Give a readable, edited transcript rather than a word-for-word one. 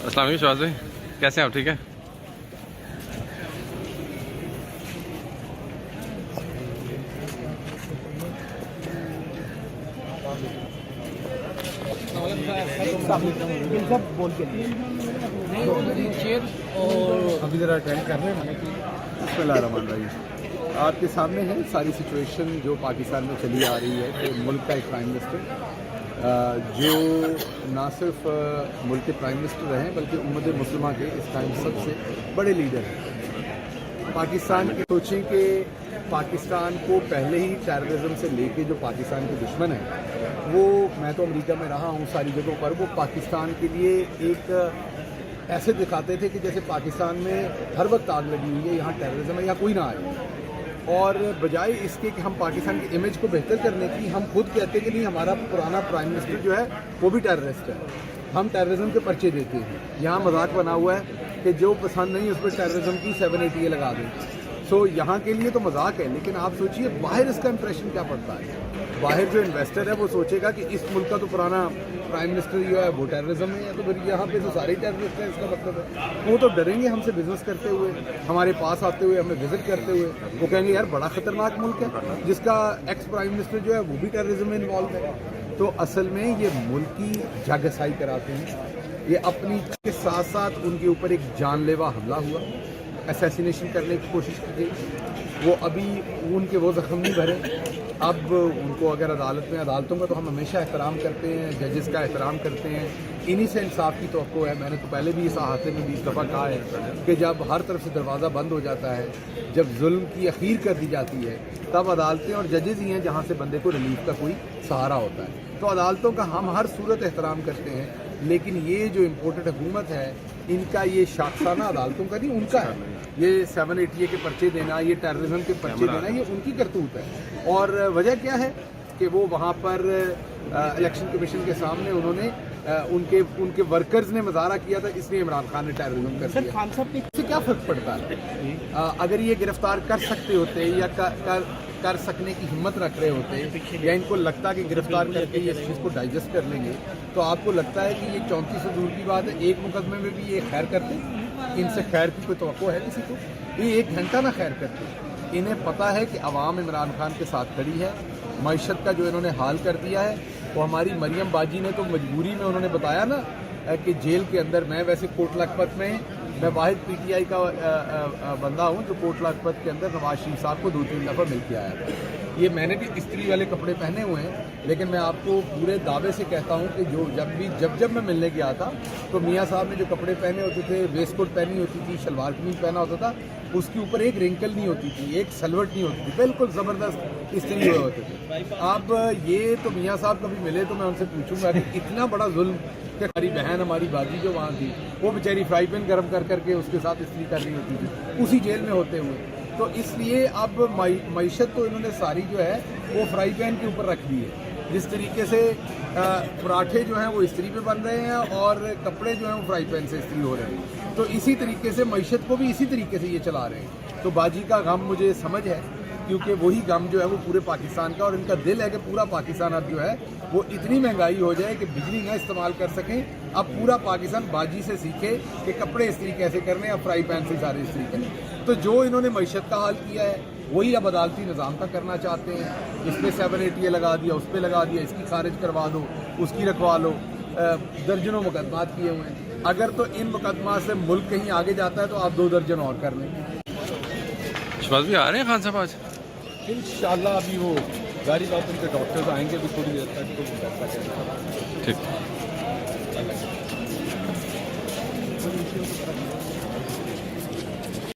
अस्सलाम वालेकुम शहबाज भाई, कैसे हैं आप? ठीक है। अभी ज़रा अटेंड कर रहे हैं। बिस्मिल्लाहिर्रहमानिर्रहीम। आपके सामने है सारी सिचुएशन जो पाकिस्तान में चली आ रही है कि मुल्क का एक प्राइम मिनिस्टर जो ना सिर्फ मुल्क के प्राइम मिनिस्टर रहे बल्कि उम्मत मुस्लिमा के इस टाइम सबसे बड़े लीडर हैं। पाकिस्तान की सोचें कि पाकिस्तान को पहले ही टेररिज्म से लेके जो पाकिस्तान के दुश्मन हैं वो, मैं तो अमेरिका में रहा हूँ सारी जगहों पर, वो पाकिस्तान के लिए एक ऐसे दिखाते थे कि जैसे पाकिस्तान में हर वक्त आग लगी हुई है, यहाँ टेररिज्म है, यहाँ कोई ना आए। और बजाय इसके कि हम पाकिस्तान की इमेज को बेहतर करने की, हम खुद कहते हैं कि नहीं हमारा पुराना प्राइम मिनिस्टर जो है वो भी टेररिस्ट है, हम टेररिज्म के पर्चे देते हैं। यहाँ मजाक बना हुआ है कि जो पसंद नहीं उस पर टेररिज्म की 780 लगा दें। सो यहाँ के लिए तो मजाक है, लेकिन आप सोचिए बाहर इसका इंप्रेशन क्या पड़ता है। बाहर जो इन्वेस्टर है वो सोचेगा कि इस मुल्क का तो पुराना प्राइम मिनिस्टर जो है वो टेररिज्म में है, तो फिर यहाँ पे तो सारे टेररिस्ट हैं, इसका मतलब है वो तो डरेंगे हमसे बिजनेस करते हुए, हमारे पास आते हुए, हमें विजिट करते हुए। वो कहेंगे यार बड़ा खतरनाक मुल्क है जिसका एक्स प्राइम मिनिस्टर जो है वो भी टेररिज्म में इन्वॉल्व है। तो असल में ये मुल्क की जागसाई कराते हैं। ये अपनी के साथ साथ उनके ऊपर एक जानलेवा हमला हुआ, असैसिनेशन करने की कोशिश की गई। वो अभी उनके वो जख्म नहीं भरे। अब उनको अगर अदालत में, अदालतों का तो हम हमेशा एहतराम करते हैं, जजेस का एहतराम करते हैं, इन्हीं से इंसाफ की तवक्को है। मैंने तो पहले भी इस अहाते में 20 दफ़ा कहा है कि जब हर तरफ से दरवाज़ा बंद हो जाता है, जब जुल्म की अखीर कर दी जाती है, तब अदालतें और जजेस ही हैं जहाँ से बंदे को रिलीफ का कोई सहारा होता है। तो अदालतों का हम हर सूरत एहतराम करते हैं, लेकिन ये जो इम्पोर्टेड हुकूमत है इनका ये शाखसाना अदालतों का नहीं, उनका है। ये 780 के पर्चे देना, ये टेररिज्म के पर्चे देना, ये उनकी करतूत है। और वजह क्या है कि वो वहाँ पर इलेक्शन कमीशन के सामने उन्होंने उनके वर्कर्स ने मुजाहरा किया था, इसलिए इमरान खान ने टेररिज्म कर दिया। खान साहब इससे क्या फ़र्क पड़ता है? अगर ये गिरफ्तार कर सकते होते या कर सकने की हिम्मत रख रहे होते, या इनको लगता कि गिरफ्तार करके ये चीज़ को डाइजेस्ट कर लेंगे, तो आपको लगता है कि ये 34 दूर की बात है, एक मुकदमे में भी ये खैर करते? इनसे खैर की कोई तवक्को है किसी को? ये 1 घंटा ना खैर करते। इन्हें पता है कि अवाम इमरान खान के साथ खड़ी है। मईशत का जो इन्होंने हाल कर दिया है, वो हमारी मरियम बाजी ने तो मजबूरी में उन्होंने बताया ना कि जेल के अंदर, मैं वैसे कोट लखपत में, मैं वाहिद PTI का बंदा हूँ जो कोट लखपत के अंदर नवाज शरीफ साहब को 2-3 दफ़ा मिल के आया था। ये मैंने भी इस्त्री वाले कपड़े पहने हुए हैं, लेकिन मैं आपको पूरे दावे से कहता हूँ कि जब मैं मिलने गया था तो मियाँ साहब ने जो कपड़े पहने होते थे, वेस्ट कोट पहनी होती थी, शलवार कमीज पहना होता था, उसके ऊपर एक रिंकल नहीं होती थी, एक सलवट नहीं होती थी, बिल्कुल ज़बरदस्त इस्त्री हुए होते थे। अब ये तो मियाँ साहब कभी मिले तो मैं उनसे पूछूंगा कि इतना बड़ा जुल्म कि हमारी बहन, हमारी बाजी जो वहाँ थी, वो बेचारी फ्राई पैन गर्म कर करके उसके साथ इस्त्री कर रही होती थी उसी जेल में होते हुए। तो इसलिए अब मईशत तो इन्होंने सारी जो है वो फ्राई पैन के ऊपर रख दी है। जिस तरीके से पराठे जो हैं वो इस्त्री पे बन रहे हैं और कपड़े जो हैं वो फ्राई पैन से इस्त्री हो रहे हैं, तो इसी तरीके से मईशत को भी इसी तरीके से ये चला रहे हैं। तो बाजी का गम मुझे समझ है, क्योंकि वही गम जो है वो पूरे पाकिस्तान का, और इनका दिल है कि पूरा पाकिस्तान अब जो है वो इतनी महंगाई हो जाए कि बिजली ना इस्तेमाल कर सकें। अब पूरा पाकिस्तान बाजी से सीखे कि कपड़े इस्त्री कैसे करने, अब फ्राई पैन से सारे इस्त्री करें। तो जो इन्होंने मईशत का हाल किया है वही अब अदालती निज़ाम का करना चाहते हैं। इस पर 780 लगा दिया, उस पर लगा दिया, इसकी खारिज करवा दो, उसकी रखवा लो। दर्जनों मुकदमात किए हुए हैं। अगर तो इन मुकदमा से मुल्क कहीं आगे जाता है तो आप 2 दर्जन और कर लें। शहबाज भी आ रहे हैं खान साहब आज इंशाअल्लाह। अभी वो गाड़ी बात उनके डॉक्टर्स आएंगे भी थोड़ी देर तक, तो वो कैसा ठीक।